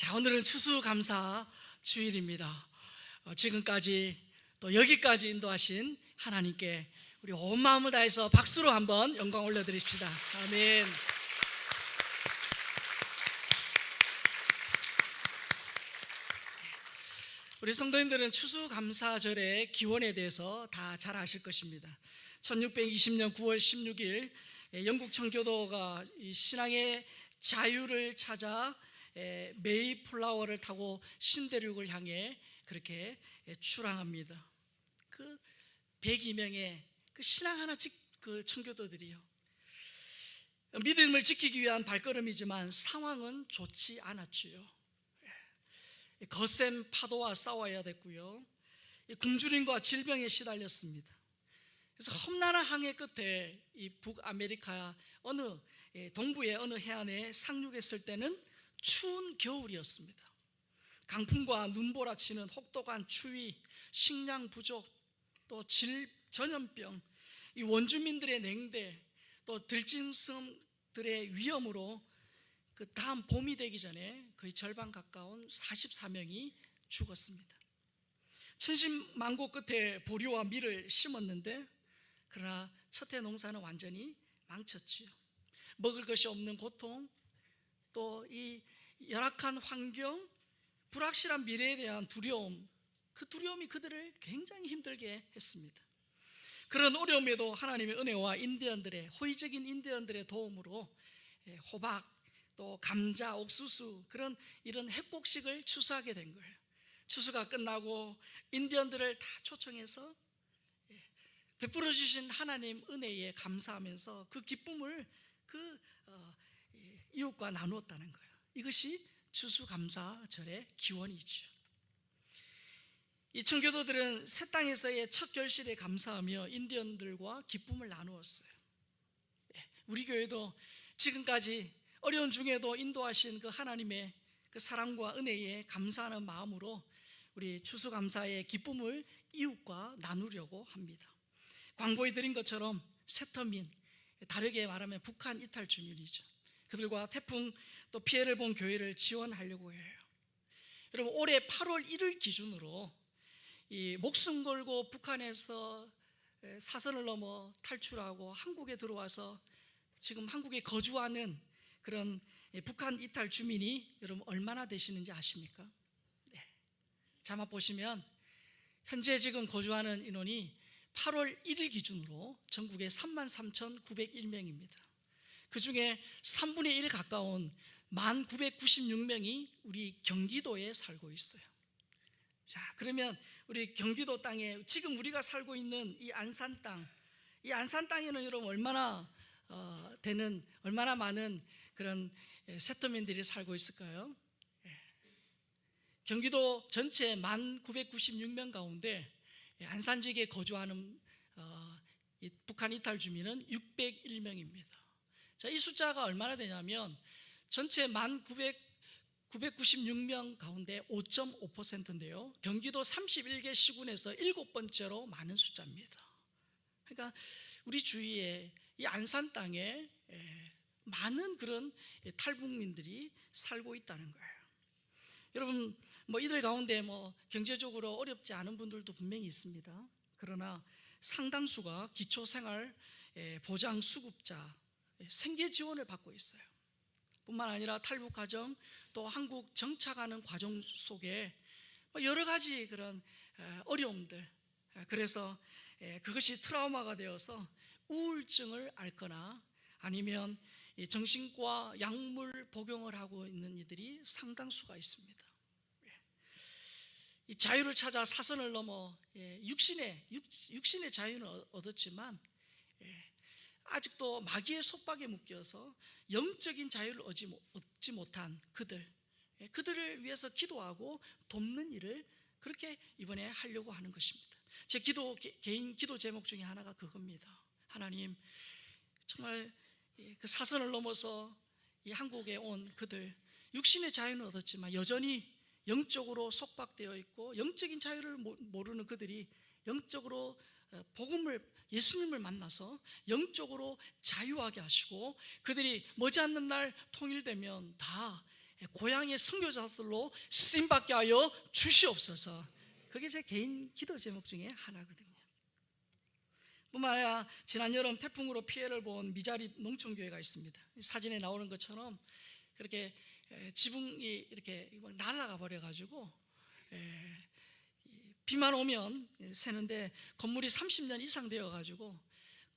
자, 오늘은 추수감사 주일입니다. 지금까지 또 여기까지 인도하신 하나님께 우리 온 마음을 다해서 박수로 한번 영광 올려드립시다. 아멘. 우리 성도님들은 추수감사절의 기원에 대해서 다 잘 아실 것입니다. 1620년 9월 16일 영국 청교도가 이 신앙의 자유를 찾아 메이플라워를 타고 신대륙을 향해 그렇게 출항합니다. 그 102명의 그 신앙 하나 그 청교도들이요, 믿음을 지키기 위한 발걸음이지만 상황은 좋지 않았지요. 거센 파도와 싸워야 됐고요, 굶주림과 질병에 시달렸습니다. 그래서 험난한 항해 끝에 이 북아메리카 어느 동부의 어느 해안에 상륙했을 때는 추운 겨울이었습니다. 강풍과 눈보라치는 혹독한 추위, 식량 부족, 또 전염병, 이 원주민들의 냉대, 또 들짐승들의 위험으로 그 다음 봄이 되기 전에 거의 절반 가까운 44명이 죽었습니다. 천신만고 끝에 보리와 밀을 심었는데 그러나 첫 해 농사는 완전히 망쳤지요. 먹을 것이 없는 고통, 또 이 열악한 환경, 불확실한 미래에 대한 두려움, 그 두려움이 그들을 굉장히 힘들게 했습니다. 그런 어려움에도 하나님의 은혜와 호의적인 인디언들의 도움으로 호박, 또 감자, 옥수수, 이런 핵곡식을 추수하게 된 거예요. 추수가 끝나고 인디언들을 다 초청해서 베풀어 주신 하나님 은혜에 감사하면서 그 기쁨을 이웃과 나누었다는 거예요. 이것이 추수감사절의 기원이죠. 이 청교도들은 새 땅에서의 첫 결실에 감사하며 인디언들과 기쁨을 나누었어요. 우리 교회도 지금까지 어려운 중에도 인도하신 그 하나님의 그 사랑과 은혜에 감사하는 마음으로 우리 추수감사의 기쁨을 이웃과 나누려고 합니다. 광고에 드린 것처럼 세터민, 다르게 말하면 북한 이탈 주민이죠. 그들과 태풍 또 피해를 본 교회를 지원하려고 해요. 여러분, 올해 8월 1일 기준으로 이 목숨 걸고 북한에서 사선을 넘어 탈출하고 한국에 들어와서 지금 한국에 거주하는 그런 북한 이탈 주민이 여러분 얼마나 되시는지 아십니까? 네. 자막 보시면 현재 지금 거주하는 인원이 8월 1일 기준으로 전국에 33,901명입니다. 그 중에 3분의 1 가까운 1996명이 우리 경기도에 살고 있어요. 자, 그러면 우리 경기도 땅에 지금 우리가 살고 있는 이 안산 땅에는 여러분 얼마나 많은 그런 세터민들이 살고 있을까요? 경기도 전체 1996명 가운데 안산 지역에 거주하는 북한 이탈 주민은 601명입니다. 자, 이 숫자가 얼마나 되냐면 전체 1996명 가운데 5.5%인데요. 경기도 31개 시군에서 7번째로 많은 숫자입니다. 그러니까 우리 주위에 이 안산 땅에 많은 그런 탈북민들이 살고 있다는 거예요. 여러분, 이들 가운데 경제적으로 어렵지 않은 분들도 분명히 있습니다. 그러나 상당수가 기초생활 보장 수급자, 생계 지원을 받고 있어요. 뿐만 아니라 탈북 과정, 또 한국 정착하는 과정 속에 여러 가지 그런 어려움들, 그래서 그것이 트라우마가 되어서 우울증을 앓거나 아니면 정신과 약물 복용을 하고 있는 이들이 상당수가 있습니다. 이 자유를 찾아 사선을 넘어 육신의 자유는 얻었지만 아직도 마귀의 속박에 묶여서 영적인 자유를 얻지 못한 그들을 위해서 기도하고 돕는 일을 그렇게 이번에 하려고 하는 것입니다. 제 개인 기도 제목 중에 하나가 그겁니다. 하나님, 정말 그 사선을 넘어서 이 한국에 온 그들, 육신의 자유는 얻었지만 여전히 영적으로 속박되어 있고 영적인 자유를 모르는 그들이 영적으로 예수님을 만나서 영적으로 자유하게 하시고 그들이 머지않는 날 통일되면 다 고향의 선교사들로 쓰임받게 하여 주시옵소서. 그게 제 개인 기도 제목 중에 하나거든요. 뿐만 아니라 지난 여름 태풍으로 피해를 본 미자립 농촌교회가 있습니다. 사진에 나오는 것처럼 그렇게 지붕이 이렇게 날아가 버려가지고 비만 오면 새는데 건물이 30년 이상 되어가지고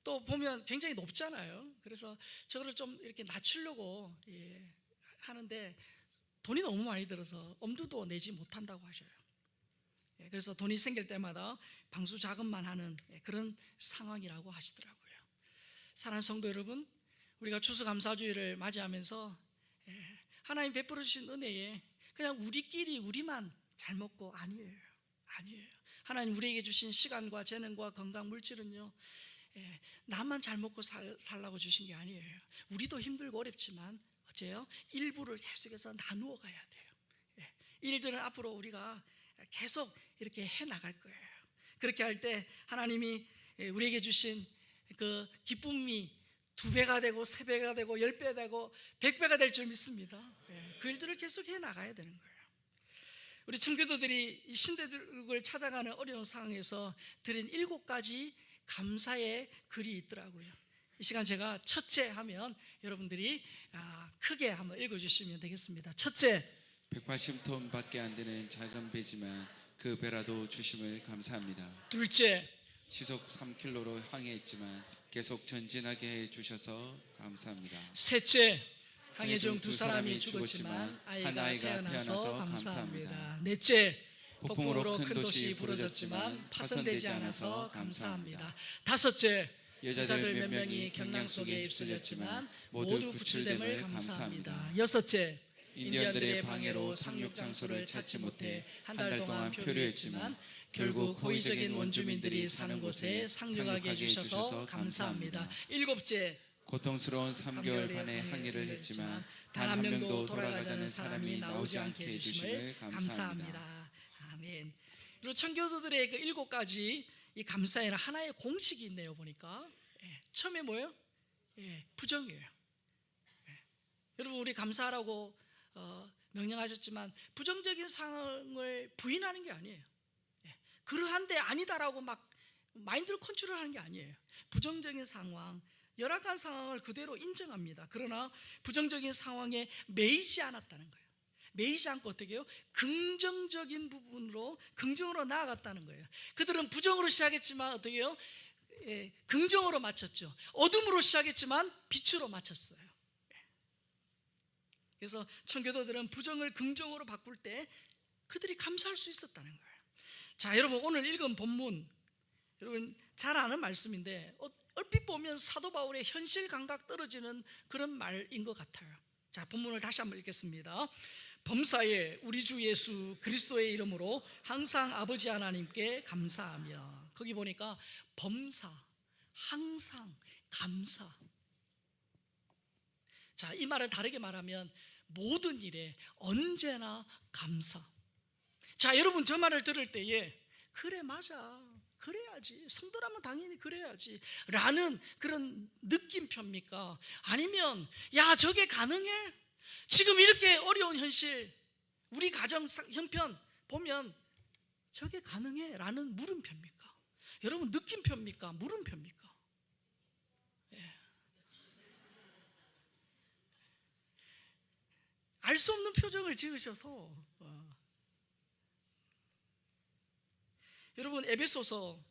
또 보면 굉장히 높잖아요. 그래서 저거를 좀 이렇게 낮추려고 하는데 돈이 너무 많이 들어서 엄두도 내지 못한다고 하셔요. 그래서 돈이 생길 때마다 방수 작업만 하는 그런 상황이라고 하시더라고요. 사랑하는 성도 여러분, 우리가 추수감사주의를 맞이하면서 하나님 베풀어 주신 은혜에 그냥 우리끼리 우리만 잘 먹고 아니에요. 하나님 우리에게 주신 시간과 재능과 건강, 물질은요, 나만 잘 먹고 살라고 주신 게 아니에요. 우리도 힘들고 어렵지만 어째요? 일부를 계속해서 나누어 가야 돼요. 일들은 앞으로 우리가 계속 이렇게 해 나갈 거예요. 그렇게 할 때 하나님이 우리에게 주신 그 기쁨이 2배가 되고 3배가 되고 10배 되고 100배가 될 줄 믿습니다. 그 일들을 계속 해 나가야 되는 거예요. 우리 청교도들이 이 신대륙을 찾아가는 어려운 상황에서 드린 7가지 감사의 글이 있더라고요. 이 시간 제가 첫째 하면 여러분들이 크게 한번 읽어주시면 되겠습니다. 첫째, 180톤 밖에 안 되는 작은 배지만 그 배라도 주심을 감사합니다. 둘째, 시속 3km로 항해했지만 계속 전진하게 해주셔서 감사합니다. 셋째, 항해 중 2사람이 죽었지만 한 아이가 태어나서 감사합니다. 넷째, 폭풍으로 큰 도시 부러졌지만 파손되지 않아서 감사합니다. 다섯째, 여자들 몇 명이 경랑 속에 휩쓸렸지만 모두 구출됨을 감사합니다. 여섯째, 인디언들의 방해로 상륙 장소를 찾지 못해 한 달 동안 표류했지만 결국 호의적인 원주민들이 사는 곳에 상륙하게 해주셔서 감사합니다. 일곱째, 고통스러운 3개월 반의 항해를 했지만 단 한 명도 돌아가지 않은 사람이 나오지 않게 해주심을 감사합니다. 아멘. 그리고 청교도들의 그 7가지 이 감사에는 하나의 공식이 있네요. 보니까 처음에 뭐예요? 부정이에요. 여러분, 우리 감사하라고 명령하셨지만 부정적인 상황을 부인하는 게 아니에요. 그러한데 아니다라고 막 마인드를 컨트롤하는 게 아니에요. 부정적인 상황, 열악한 상황을 그대로 인정합니다. 그러나 부정적인 상황에 매이지 않았다는 거예요. 매이지 않고 어떻게 해요? 긍정적인 부분으로 긍정으로 나아갔다는 거예요. 그들은 부정으로 시작했지만 어떻게 해요? 긍정으로 마쳤죠. 어둠으로 시작했지만 빛으로 마쳤어요. 그래서 청교도들은 부정을 긍정으로 바꿀 때 그들이 감사할 수 있었다는 거예요. 자, 여러분, 오늘 읽은 본문 여러분 잘 아는 말씀인데 얼핏 보면 사도 바울의 현실 감각 떨어지는 그런 말인 것 같아요. 자, 본문을 다시 한번 읽겠습니다. 범사에 우리 주 예수 그리스도의 이름으로 항상 아버지 하나님께 감사하며, 거기 보니까 범사, 항상, 감사. 자, 이 말을 다르게 말하면 모든 일에 언제나 감사. 자, 여러분, 저 말을 들을 때에 그래, 맞아, 그래야지, 성도라면 당연히 그래야지 라는 그런 느낌표입니까? 아니면 야, 저게 가능해? 지금 이렇게 어려운 현실, 우리 가정 형편 보면 저게 가능해? 라는 물음표입니까? 여러분, 느낌표입니까? 물음표입니까? 알 수 없는 표정을 지으셔서 여러분, 에베소서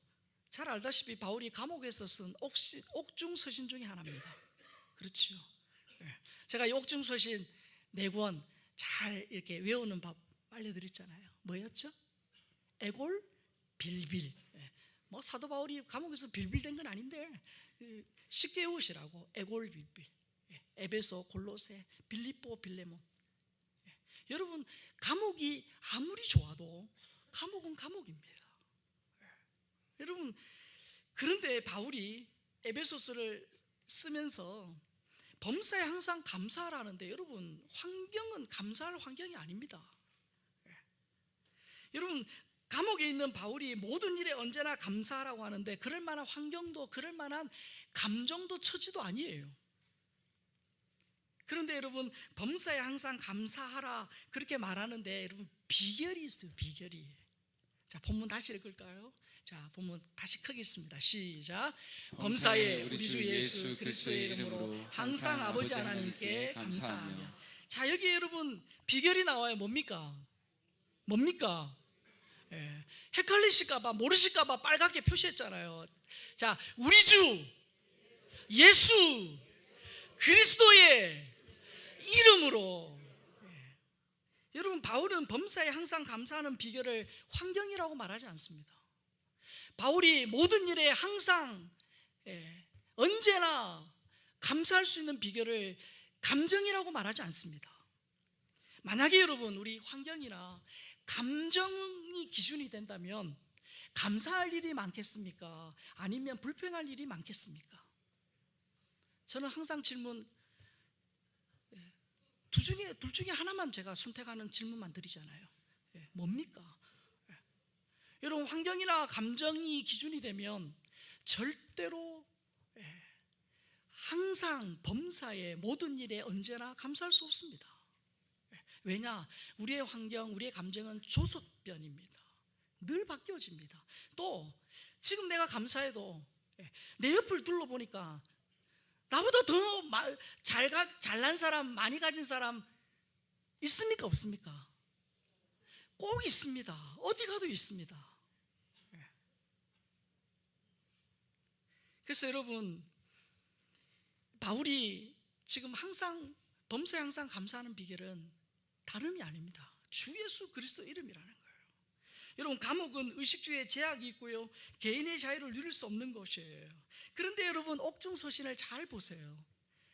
잘 알다시피 바울이 감옥에서 쓴 옥중서신 중에 하나입니다. 그렇죠? 제가 이 옥중서신 4권 잘 이렇게 외우는 법 알려드렸잖아요. 뭐였죠? 애골, 빌빌. 뭐 사도 바울이 감옥에서 빌빌된 건 아닌데 쉽게 외우시라고. 애골, 빌빌. 에베소, 골로새, 빌립보, 빌레몬. 여러분, 감옥이 아무리 좋아도 감옥은 감옥입니다. 여러분, 그런데 바울이 에베소서를 쓰면서 범사에 항상 감사하라는데, 여러분, 환경은 감사할 환경이 아닙니다. 여러분, 감옥에 있는 바울이 모든 일에 언제나 감사하라고 하는데 그럴 만한 환경도 그럴 만한 감정도 처지도 아니에요. 그런데 여러분, 범사에 항상 감사하라 그렇게 말하는데 여러분, 비결이 있어요. 비결이. 자, 본문 다시 읽을까요? 자, 본문 다시 크게 읽습니다. 시작. 범사에 우리 주 예수 그리스도의 이름으로 항상 아버지 하나님께 감사하며. 자, 여기 여러분 비결이 나와요. 뭡니까? 예, 헷갈리실까봐, 모르실까봐 빨갛게 표시했잖아요. 자, 우리 주 예수 그리스도의 이름으로. 예. 여러분, 바울은 범사에 항상 감사하는 비결을 환경이라고 말하지 않습니다. 바울이 모든 일에 항상, 언제나 감사할 수 있는 비결을 감정이라고 말하지 않습니다. 만약에 여러분, 우리 환경이나 감정이 기준이 된다면 감사할 일이 많겠습니까? 아니면 불평할 일이 많겠습니까? 저는 항상 질문, 둘 중에 하나만 제가 선택하는 질문만 드리잖아요. 뭡니까? 여러분, 환경이나 감정이 기준이 되면 절대로 항상 범사에 모든 일에 언제나 감사할 수 없습니다. 왜냐? 우리의 환경, 우리의 감정은 조소변입니다. 늘 바뀌어집니다. 또 지금 내가 감사해도 내 옆을 둘러보니까 나보다 더 잘난 사람, 많이 가진 사람 있습니까? 없습니까? 꼭 있습니다. 어디 가도 있습니다. 그래서 여러분, 바울이 지금 항상 범사에 항상 감사하는 비결은 다름이 아닙니다. 주 예수 그리스도 이름이라는 거예요. 여러분, 감옥은 의식주의 제약이 있고요, 개인의 자유를 누릴 수 없는 것이에요. 그런데 여러분, 옥중서신을 잘 보세요.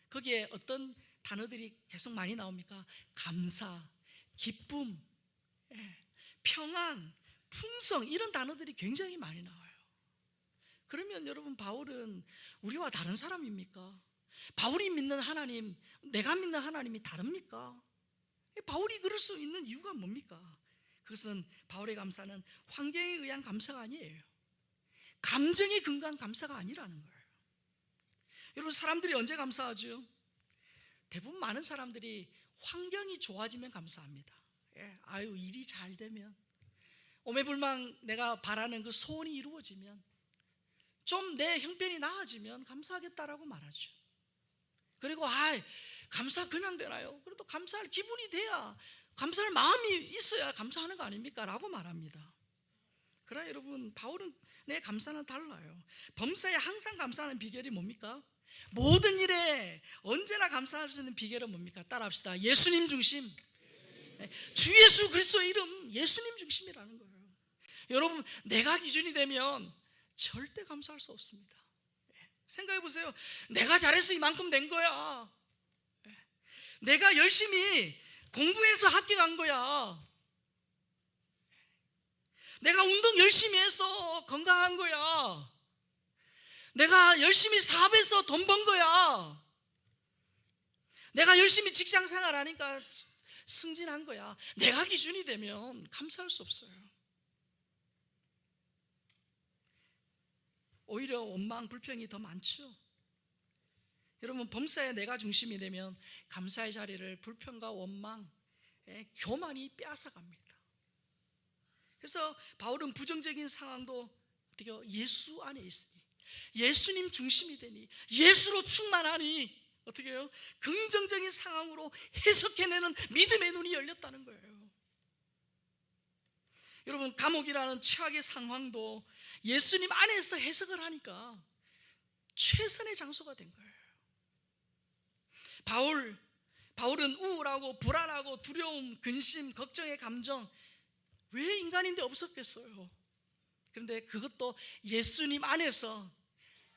거기에 어떤 단어들이 계속 많이 나옵니까? 감사, 기쁨, 평안, 풍성, 이런 단어들이 굉장히 많이 나와요. 그러면 여러분, 바울은 우리와 다른 사람입니까? 바울이 믿는 하나님, 내가 믿는 하나님이 다릅니까? 바울이 그럴 수 있는 이유가 뭡니까? 그것은, 바울의 감사는 환경에 의한 감사가 아니에요. 감정에 근거한 감사가 아니라는 거예요. 여러분, 사람들이 언제 감사하죠? 대부분 많은 사람들이 환경이 좋아지면 감사합니다. 아유, 일이 잘 되면, 오매불망 내가 바라는 그 소원이 이루어지면, 좀 내 형편이 나아지면 감사하겠다라고 말하죠. 그리고 감사 그냥 되나요? 그래도 감사할 기분이 돼야, 감사할 마음이 있어야 감사하는 거 아닙니까? 라고 말합니다. 그러나 여러분, 바울은 내 감사는 달라요. 범사에 항상 감사하는 비결이 뭡니까? 모든 일에 언제나 감사할 수 있는 비결은 뭡니까? 따라합시다. 예수님 중심. 주 예수 그리스도의 이름, 예수님 중심이라는 거예요. 여러분, 내가 기준이 되면 절대 감사할 수 없습니다. 생각해 보세요. 내가 잘해서 이만큼 된 거야. 내가 열심히 공부해서 합격한 거야. 내가 운동 열심히 해서 건강한 거야. 내가 열심히 사업해서 돈 번 거야. 내가 열심히 직장 생활하니까 승진한 거야. 내가 기준이 되면 감사할 수 없어요. 오히려 원망, 불평이 더 많죠. 여러분, 범사에 내가 중심이 되면 감사의 자리를 불평과 원망, 교만이 빼앗아갑니다. 그래서 바울은 부정적인 상황도 어떻게 예수 안에 있으니, 예수님 중심이 되니, 예수로 충만하니 어떻게 해요? 긍정적인 상황으로 해석해내는 믿음의 눈이 열렸다는 거예요. 여러분, 감옥이라는 최악의 상황도 예수님 안에서 해석을 하니까 최선의 장소가 된 거예요. 바울은 우울하고 불안하고 두려움, 근심, 걱정의 감정, 왜 인간인데 없었겠어요? 그런데 그것도 예수님 안에서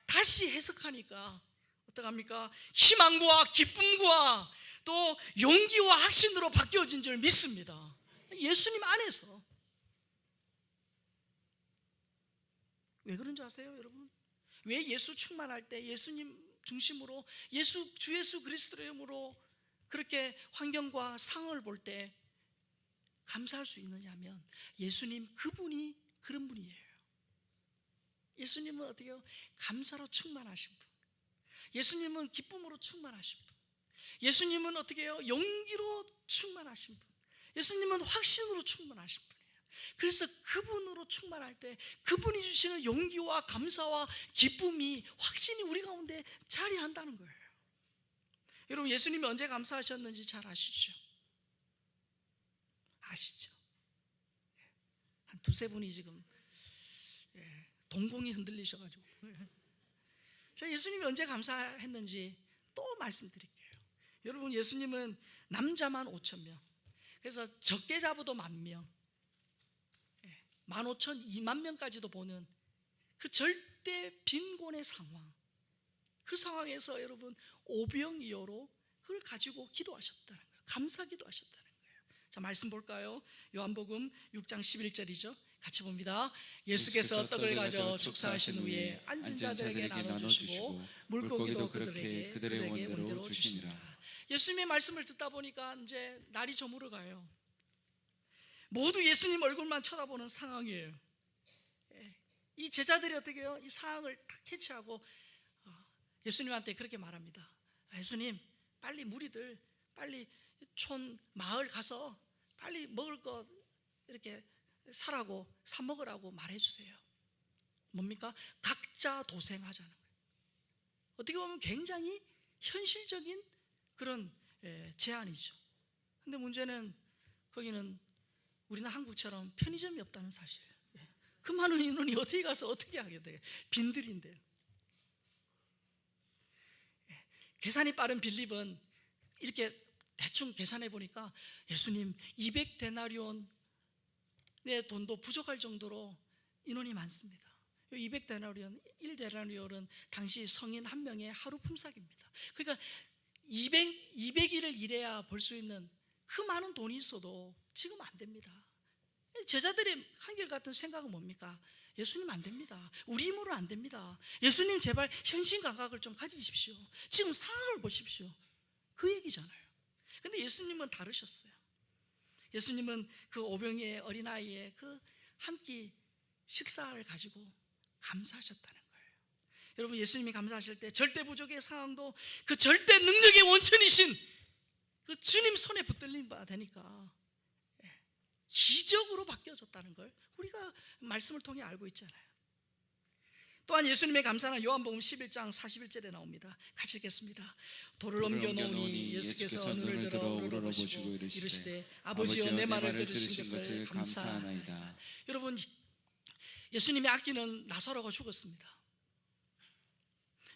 다시 해석하니까 어떡합니까? 희망과 기쁨과 또 용기와 확신으로 바뀌어진 줄 믿습니다. 예수님 안에서. 왜 그런 줄 아세요, 여러분? 왜 예수 충만할 때 예수님 중심으로, 주 예수 그리스도의 이름으로 그렇게 환경과 상황을 볼 때 감사할 수 있느냐면, 예수님 그분이 그런 분이에요. 예수님은 어떻게 해요? 감사로 충만하신 분. 예수님은 기쁨으로 충만하신 분. 예수님은 어떻게 해요? 용기로 충만하신 분. 예수님은 확신으로 충만하신 분이에요. 그래서 그분으로 충만할 때 그분이 주시는 용기와 감사와 기쁨이, 확신이 우리 가운데 자리한다는 거예요. 여러분, 예수님이 언제 감사하셨는지 잘 아시죠? 아시죠? 한 두세 분이 지금 동공이 흔들리셔가지고. 자, 예수님이 언제 감사했는지 또 말씀드릴게요. 여러분, 예수님은 남자만 5,000명, 그래서 적게 잡아도 10,000명, 15,000, 20,000명까지도 보는 그 절대 빈곤의 상황, 그 상황에서 여러분 오병이어로 그걸 가지고 기도하셨다는 거예요. 감사 기도하셨다는 거예요. 자, 말씀 볼까요? 요한복음 6장 11절이죠. 같이 봅니다. 예수께서 떡을 가져 축사하신 후에 앉은 자들에게 나눠주시고 물고기도 그렇게 그들의 원대로 주시니라. 예수님의 말씀을 듣다 보니까 이제 날이 저물어 가요. 모두 예수님 얼굴만 쳐다보는 상황이에요. 이 제자들이 어떻게 해요? 이 상황을 딱 캐치하고 예수님한테 그렇게 말합니다. 예수님, 빨리 무리들 빨리 촌 마을 가서 빨리 먹을 거 이렇게 사라고, 사 먹으라고 말해주세요. 뭡니까? 각자 도생하자는 거예요. 어떻게 보면 굉장히 현실적인 그런 제안이죠. 근데 문제는 거기는 우리는 한국처럼 편의점이 없다는 사실. 그 많은 인원이 어떻게 가서 어떻게 하게 돼요? 빈들인데요. 계산이 빠른 빌립은 이렇게 대충 계산해 보니까 예수님 200데나리온의 돈도 부족할 정도로 인원이 많습니다. 200데나리온, 1데나리온은 당시 성인 한 명의 하루 품삯입니다. 그러니까 200일을 일해야 벌 수 있는 그 많은 돈이 있어도 지금 안 됩니다. 제자들의 한결같은 생각은 뭡니까? 예수님 안 됩니다. 우리 힘으로 안 됩니다. 예수님 제발 현신 감각을 좀 가지십시오. 지금 상황을 보십시오. 그 얘기잖아요. 근데 예수님은 다르셨어요. 예수님은 그 오병이의 어린아이의 그 한 끼 식사를 가지고 감사하셨다는 거예요. 여러분, 예수님이 감사하실 때 절대 부족의 상황도 그 절대 능력의 원천이신 그 주님 손에 붙들린 바 되니까 기적으로 바뀌어졌다는 걸 우리가 말씀을 통해 알고 있잖아요. 또한 예수님의 감사는 요한복음 11장 41절에 나옵니다. 같이 읽겠습니다. 돌을 옮겨 놓으니 예수께서 눈을 들어 우러러보시고 이르시되 아버지여, 내 말을 들으신 것을 감사하나이다. 여러분, 예수님이 아끼는 나사로가 죽었습니다.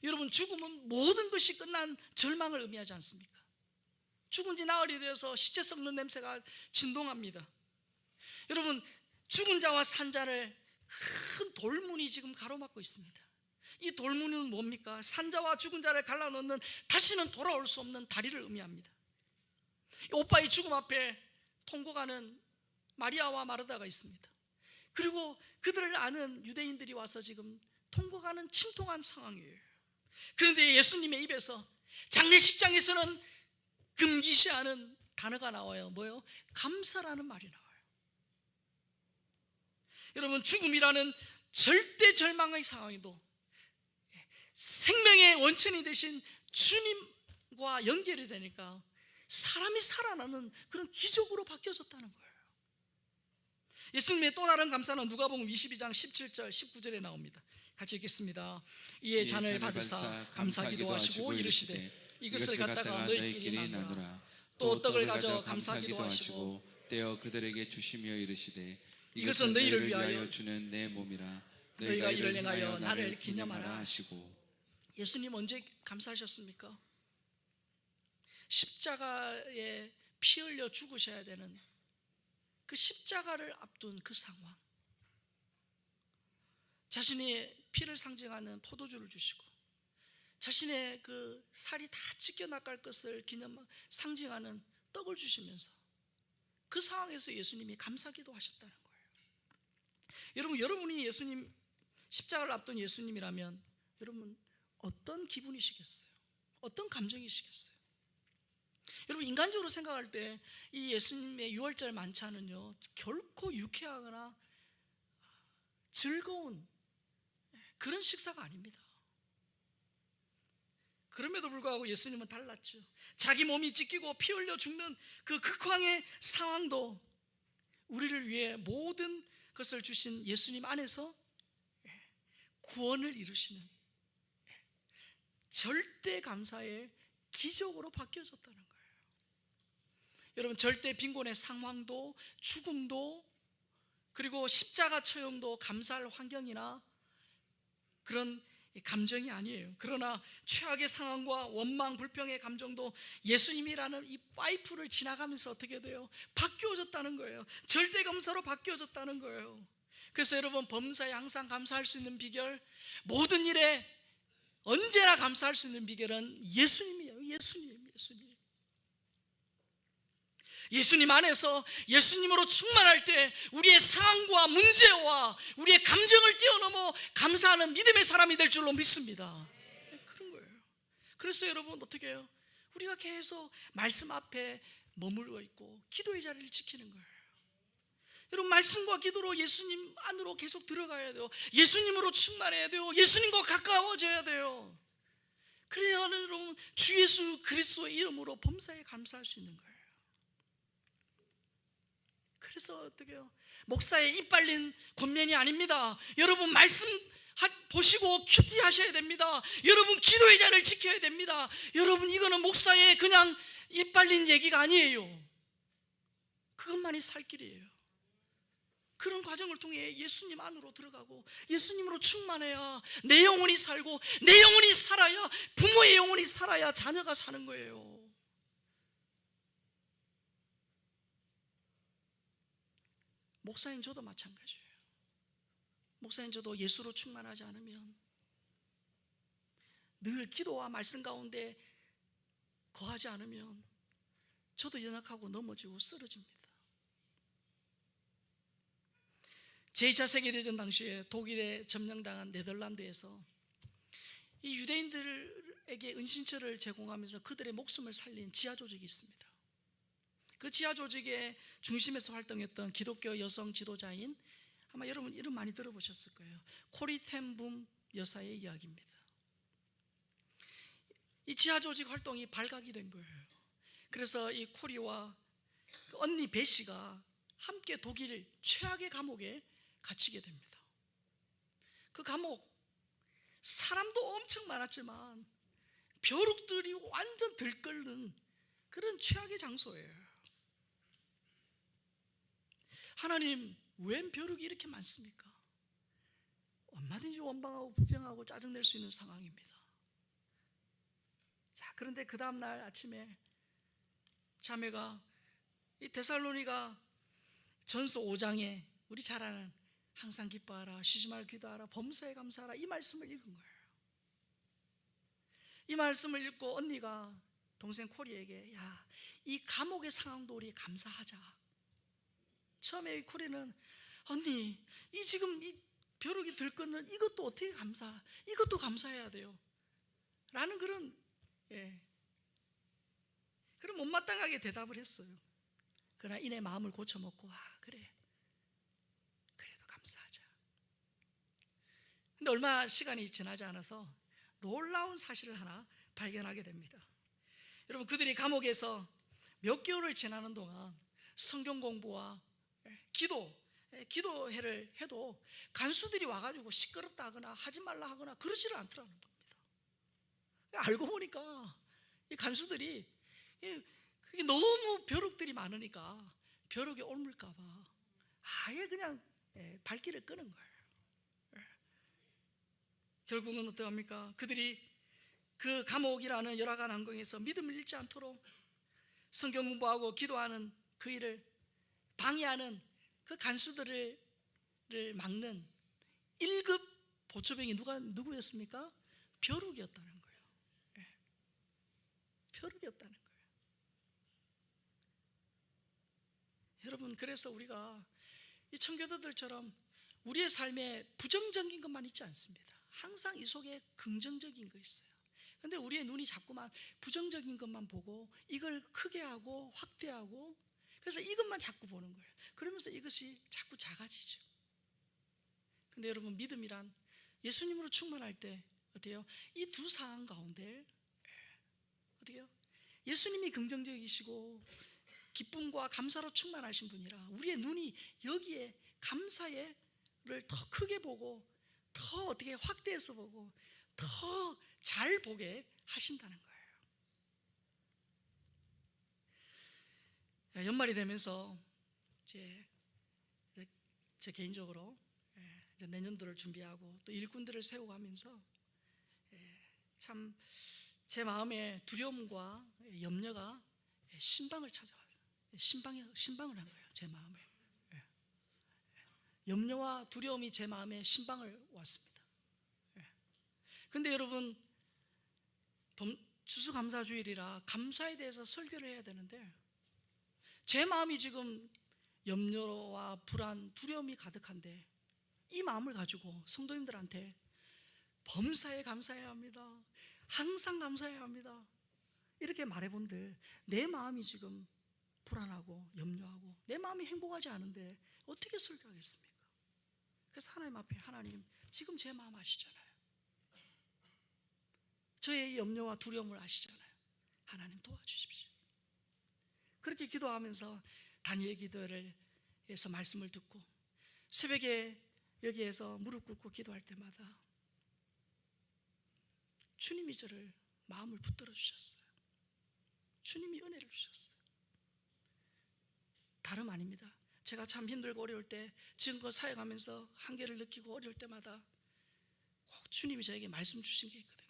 여러분, 죽음은 모든 것이 끝난 절망을 의미하지 않습니까? 죽은 지 나흘이 되어서 시체 썩는 냄새가 진동합니다. 여러분, 죽은 자와 산 자를 큰 돌문이 지금 가로막고 있습니다. 이 돌문은 뭡니까? 산자와 죽은 자를 갈라놓는 다시는 돌아올 수 없는 다리를 의미합니다. 오빠의 죽음 앞에 통곡하는 마리아와 마르다가 있습니다. 그리고 그들을 아는 유대인들이 와서 지금 통곡하는 침통한 상황이에요. 그런데 예수님의 입에서 장례식장에서는 금기시하는 단어가 나와요. 뭐요? 감사라는 말이 나와요. 여러분, 죽음이라는 절대 절망의 상황에도 생명의 원천이 되신 주님과 연결이 되니까 사람이 살아나는 그런 기적으로 바뀌어졌다는 거예요. 예수님의 또 다른 감사는 누가복음 22장 17절 19절에 나옵니다. 같이 읽겠습니다. 이에 잔을 받으사 감사기도 하시고 이르시되 이것을 갖다가 너희끼리 나누라. 또 떡을 가져 감사기도 하시고 떼어 그들에게 주시며 이르시되 이것은 너희를 위하여 주는 내 몸이라. 너희가 이를 행하여 나를 기념하라 하시고. 예수님 언제 감사하셨습니까? 십자가에 피 흘려 죽으셔야 되는 그 십자가를 앞둔 그 상황, 자신의 피를 상징하는 포도주를 주시고 자신의 그 살이 다 찢겨 나갈 것을 상징하는 떡을 주시면서 그 상황에서 예수님이 감사기도 하셨다는 거예요. 여러분이 예수님, 십자가를 앞둔 예수님이라면 여러분 어떤 기분이시겠어요? 어떤 감정이시겠어요? 여러분, 인간적으로 생각할 때 이 예수님의 유월절 만찬은요 결코 유쾌하거나 즐거운 그런 식사가 아닙니다. 그럼에도 불구하고 예수님은 달랐죠. 자기 몸이 찢기고 피 흘려 죽는 그 극황의 상황도 우리를 위해 모든 것을 주신 예수님 안에서 구원을 이루시는 절대 감사의 기적으로 바뀌어졌다는 거예요. 여러분, 절대 빈곤의 상황도 죽음도 그리고 십자가 처형도 감사할 환경이나 그런 감정이 아니에요. 그러나 최악의 상황과 원망, 불평의 감정도 예수님이라는 이 파이프를 지나가면서 어떻게 돼요? 바뀌어졌다는 거예요. 절대 감사로 바뀌어졌다는 거예요. 그래서 여러분, 범사에 항상 감사할 수 있는 비결, 모든 일에 언제나 감사할 수 있는 비결은 예수님이에요. 예수님. 예수님 안에서 예수님으로 충만할 때 우리의 상황과 문제와 우리의 감정을 뛰어넘어 감사하는 믿음의 사람이 될 줄로 믿습니다. 그런 거예요. 그래서 여러분, 어떻게 해요? 우리가 계속 말씀 앞에 머물러 있고 기도의 자리를 지키는 거예요. 여러분, 말씀과 기도로 예수님 안으로 계속 들어가야 돼요. 예수님으로 충만해야 돼요. 예수님과 가까워져야 돼요. 그래야 여러분, 주 예수 그리스도의 이름으로 범사에 감사할 수 있는 거예요. 그래서 어떻게 해요? 목사의 입 발린 권면이 아닙니다. 여러분, 말씀 보시고 큐티 하셔야 됩니다. 여러분, 기도의 자리를 지켜야 됩니다. 여러분, 이거는 목사의 그냥 입 발린 얘기가 아니에요. 그것만이 살 길이에요. 그런 과정을 통해 예수님 안으로 들어가고 예수님으로 충만해야 내 영혼이 살고, 내 영혼이 살아야 부모의 영혼이 살아야 자녀가 사는 거예요. 목사님, 저도 마찬가지예요. 목사님, 저도 예수로 충만하지 않으면 늘 기도와 말씀 가운데 거하지 않으면 저도 연약하고 넘어지고 쓰러집니다. 제2차 세계대전 당시에 독일에 점령당한 네덜란드에서 이 유대인들에게 은신처를 제공하면서 그들의 목숨을 살린 지하조직이 있습니다. 그 지하조직의 중심에서 활동했던 기독교 여성 지도자인, 아마 여러분 이름 많이 들어보셨을 거예요, 코리 텐 붐 여사의 이야기입니다. 이 지하조직 활동이 발각이 된 거예요. 그래서 이 코리와 언니 베시가 함께 독일 최악의 감옥에 갇히게 됩니다. 그 감옥, 사람도 엄청 많았지만 벼룩들이 완전 들끓는 그런 최악의 장소예요. 하나님, 웬 벼룩이 이렇게 많습니까? 얼마든지 원망하고 불평하고 짜증낼 수 있는 상황입니다. 자, 그런데 그 다음날 아침에 자매가 이 데살로니가 전서 5장에 우리 잘 아는 항상 기뻐하라, 쉬지 말고 기도하라, 범사에 감사하라, 이 말씀을 읽은 거예요. 이 말씀을 읽고 언니가 동생 코리에게, 야, 이 감옥의 상황도 우리 감사하자. 처음에 이 코리는, 언니, 이 지금 이 벼룩이 들끓는 이것도 어떻게 이것도 감사해야 돼요 라는 그런 그런 못마땅하게 대답을 했어요. 그러나 이내 마음을 고쳐먹고, 그래, 그래도 감사하자. 근데 얼마 시간이 지나지 않아서 놀라운 사실을 하나 발견하게 됩니다. 여러분, 그들이 감옥에서 몇 개월을 지나는 동안 성경 공부와 기도회를 해도 간수들이 와가지고 시끄럽다 하거나 하지 말라 하거나 그러지를 않더라는 겁니다. 알고 보니까 이 간수들이 너무 벼룩들이 많으니까 벼룩이 옮을까봐 아예 그냥 발길을 끄는 거예요. 결국은 어떡합니까? 그들이 그 감옥이라는 열악한 환경에서 믿음을 잃지 않도록 성경 공부하고 기도하는 그 일을 방해하는 그 간수들을 막는 1급 보초병이 누구였습니까? 벼룩이었다는 거예요. 벼룩이었다는 거예요. 여러분, 그래서 우리가 이 청교도들처럼 우리의 삶에 부정적인 것만 있지 않습니다. 항상 이 속에 긍정적인 거 있어요. 그런데 우리의 눈이 자꾸만 부정적인 것만 보고 이걸 크게 하고 확대하고, 그래서 이것만 자꾸 보는 거예요. 그러면서 이것이 자꾸 작아지죠. 근데 여러분, 믿음이란 예수님으로 충만할 때 어때요? 이 두 상황 가운데 어떻게요? 예수님이 긍정적이시고 기쁨과 감사로 충만하신 분이라 우리의 눈이 여기에 감사를 더 크게 보고 더 어떻게 확대해서 보고 더 잘 보게 하신다는 거예요. 연말이 되면서 제 개인적으로 이제 내년도를 준비하고 또 일꾼들을 세워가면서 참 제 마음에 두려움과 염려가 신방을 찾아왔어요. 신방을 한 거예요. 제 마음에 염려와 두려움이 제 마음에 신방을 왔습니다. 그런데 여러분, 추수감사주일이라 감사에 대해서 설교를 해야 되는데 제 마음이 지금 염려와 불안, 두려움이 가득한데 이 마음을 가지고 성도님들한테 범사에 감사해야 합니다, 항상 감사해야 합니다, 이렇게 말해본들 내 마음이 지금 불안하고 염려하고 내 마음이 행복하지 않은데 어떻게 설교하겠습니까? 그래서 하나님 앞에, 하나님 지금 제 마음 아시잖아요. 저의 염려와 두려움을 아시잖아요. 하나님 도와주십시오. 그렇게 기도하면서 다니엘 기도를 해서 말씀을 듣고 새벽에 여기에서 무릎 꿇고 기도할 때마다 주님이 저를 마음을 붙들어 주셨어요. 주님이 은혜를 주셨어요. 다름 아닙니다. 제가 참 힘들고 어려울 때 지금껏 사역하면서 한계를 느끼고 어려울 때마다 꼭 주님이 저에게 말씀 주신 게 있거든요.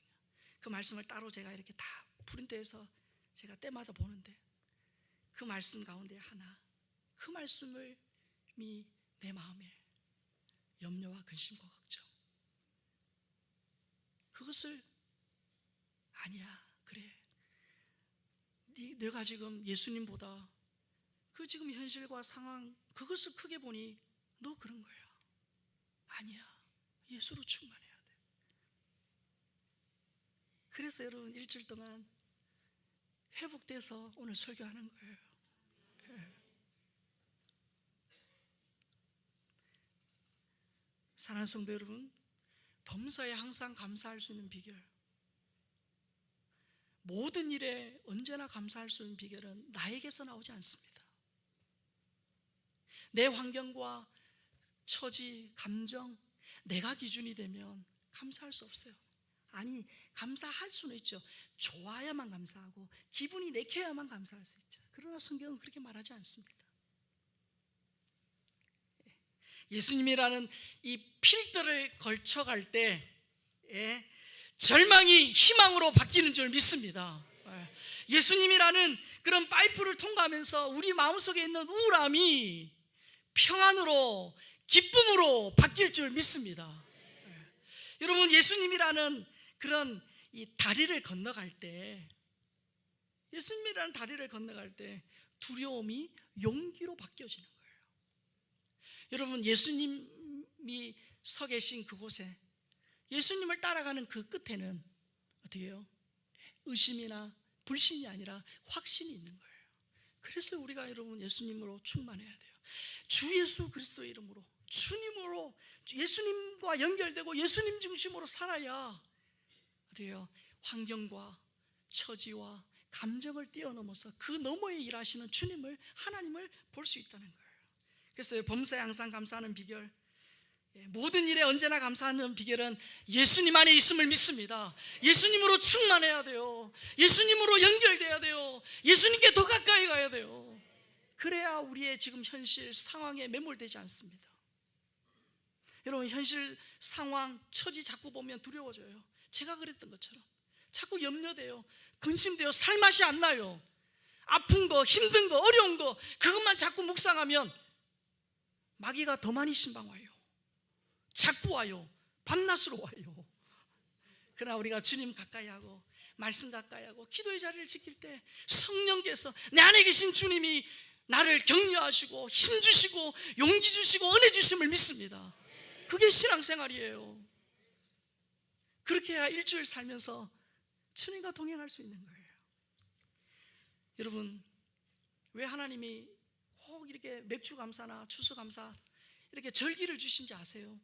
그 말씀을 따로 제가 이렇게 다 프린트해서 제가 때마다 보는데 그 말씀 가운데 하나, 그 말씀이 내 마음에 염려와 근심과 걱정, 그것을 아니야, 그래, 내가 지금 예수님보다 그 지금 현실과 상황 그것을 크게 보니 너 그런 거야. 아니야, 예수로 충만해야 돼. 그래서 여러분 일주일 동안 회복돼서 오늘 설교하는 거예요. 사랑하는 성도 여러분, 범사에 항상 감사할 수 있는 비결, 모든 일에 언제나 감사할 수 있는 비결은 나에게서 나오지 않습니다. 내 환경과 처지, 감정, 내가 기준이 되면 감사할 수 없어요. 아니, 감사할 수는 있죠. 좋아야만 감사하고 기분이 내켜야만 감사할 수 있죠. 그러나 성경은 그렇게 말하지 않습니다. 예수님이라는 이 필터를 걸쳐갈 때 절망이 희망으로 바뀌는 줄 믿습니다. 예수님이라는 그런 파이프를 통과하면서 우리 마음속에 있는 우울함이 평안으로, 기쁨으로 바뀔 줄 믿습니다. 여러분, 예수님이라는 그런 이 다리를 건너갈 때, 예수님이라는 다리를 건너갈 때 두려움이 용기로 바뀌어지는 거예요. 여러분, 예수님이 서 계신 그곳에, 예수님을 따라가는 그 끝에는 어떻게 해요? 의심이나 불신이 아니라 확신이 있는 거예요. 그래서 우리가 여러분 예수님으로 충만해야 돼요. 주 예수 그리스도의 이름으로, 주님으로, 예수님과 연결되고 예수님 중심으로 살아야 어떻게 해요? 환경과 처지와 감정을 뛰어넘어서 그 너머에 일하시는 주님을, 하나님을 볼 수 있다는 거예요. 그래서 범사에 항상 감사하는 비결, 모든 일에 언제나 감사하는 비결은 예수님 안에 있음을 믿습니다. 예수님으로 충만해야 돼요. 예수님으로 연결돼야 돼요. 예수님께 더 가까이 가야 돼요. 그래야 우리의 지금 현실 상황에 매몰되지 않습니다. 여러분, 현실 상황, 처지 자꾸 보면 두려워져요. 제가 그랬던 것처럼 자꾸 염려돼요. 근심돼요. 살맛이 안 나요. 아픈 거, 힘든 거, 어려운 거 그것만 자꾸 묵상하면 마귀가 더 많이 신방 와요. 자꾸 와요. 밤낮으로 와요. 그러나 우리가 주님 가까이 하고 말씀 가까이 하고 기도의 자리를 지킬 때 성령께서, 내 안에 계신 주님이 나를 격려하시고 힘주시고 용기 주시고 은혜 주심을 믿습니다. 그게 신앙생활이에요. 그렇게 해야 일주일 살면서 주님과 동행할 수 있는 거예요. 여러분, 왜 하나님이 꼭 이렇게 맥주감사나 추수감사 이렇게 절기를 주신지 아세요?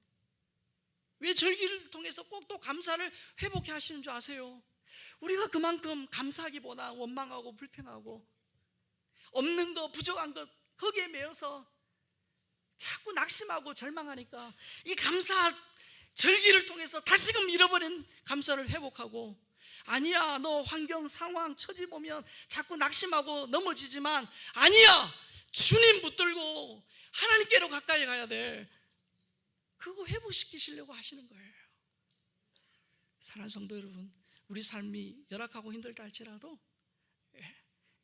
왜 절기를 통해서 꼭 또 감사를 회복해 하시는 줄 아세요? 우리가 그만큼 감사하기보다 원망하고 불평하고 없는 것, 부족한 것 거기에 매여서 자꾸 낙심하고 절망하니까 이 감사 절기를 통해서 다시금 잃어버린 감사를 회복하고, 아니야, 너 환경, 상황, 처지 보면 자꾸 낙심하고 넘어지지만 아니야, 주님 붙들고 하나님께로 가까이 가야 돼. 그거 회복시키시려고 하시는 거예요. 사랑하는 성도 여러분, 우리 삶이 열악하고 힘들다 할지라도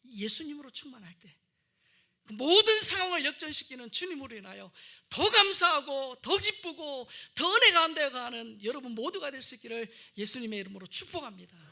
예수님으로 충만할 때 모든 상황을 역전시키는 주님으로 인하여 더 감사하고 더 기쁘고 더 은혜 가운데 가는 여러분 모두가 될 수 있기를 예수님의 이름으로 축복합니다.